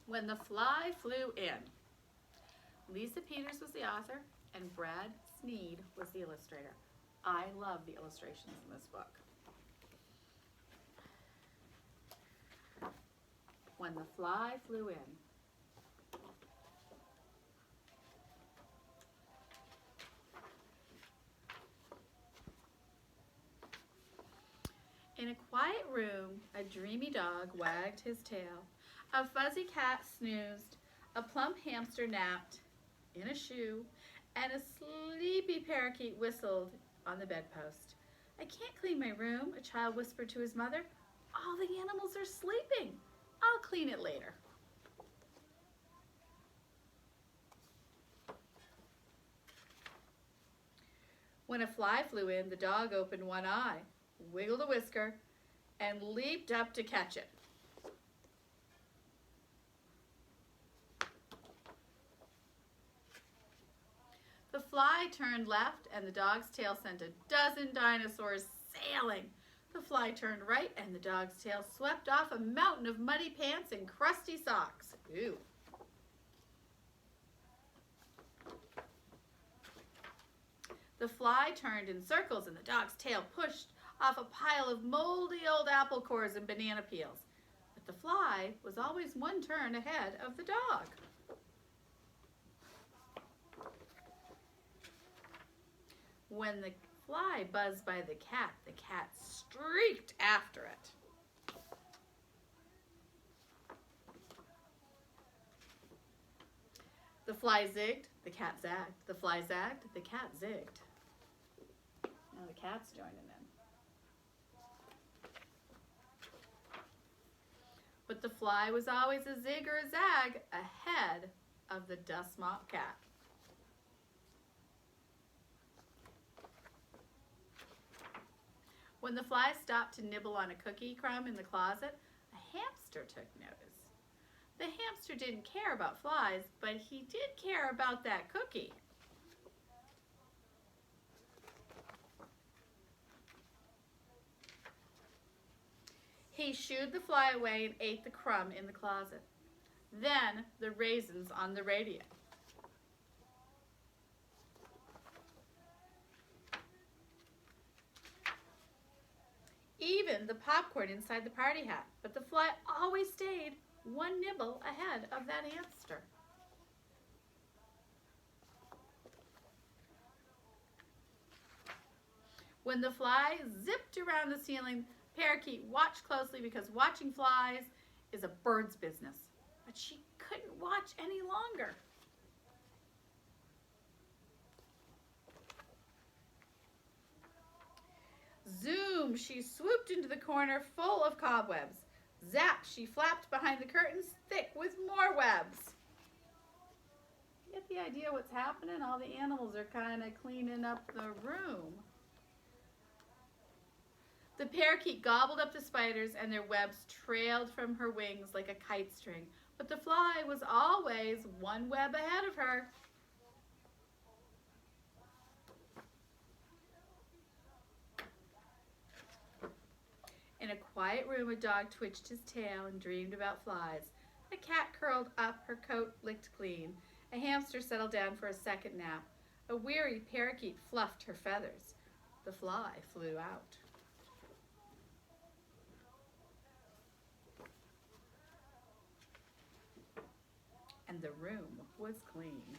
When the Fly Flew In. Lisa Peters was the author and Brad Sneed was the illustrator. I love the illustrations in this book. When the Fly Flew In. In a quiet room, a dreamy dog wagged his tail. A fuzzy cat snoozed. A plump hamster napped in a shoe. And a sleepy parakeet whistled on the bedpost. I can't clean my room, a child whispered to his mother. All the animals are sleeping. I'll clean it later. When a fly flew in, the dog opened one eye, wiggled a whisker, and leaped up to catch it. The fly turned left, and the dog's tail sent a dozen dinosaurs sailing. The fly turned right, and the dog's tail swept off a mountain of muddy pants and crusty socks. Ooh. The fly turned in circles, and the dog's tail pushed off a pile of moldy old apple cores and banana peels. But the fly was always one turn ahead of the dog. When the fly buzzed by the cat streaked after it. The fly zigged, the cat zagged. The fly zagged, the cat zigged. Now the cat's joining in. But the fly was always a zig or a zag ahead of the dust mop cat. When the fly stopped to nibble on a cookie crumb in the closet, a hamster took notice. The hamster didn't care about flies, but he did care about that cookie. He shooed the fly away and ate the crumb in the closet. Then the raisins on the radio. Even the popcorn inside the party hat, but the fly always stayed one nibble ahead of that hamster. When the fly zipped around the ceiling, Parakeet watched closely because watching flies is a bird's business, but she couldn't watch any longer. Zoom, she swooped into the corner full of cobwebs. Zap, she flapped behind the curtains thick with more webs. Get the idea what's happening? All the animals are kind of cleaning up the room. The parakeet gobbled up the spiders and their webs trailed from her wings like a kite string, but the fly was always one web ahead of her. In a quiet room, a dog twitched his tail and dreamed about flies. A cat curled up, her coat licked clean. A hamster settled down for a second nap. A weary parakeet fluffed her feathers. The fly flew out. And the room was clean.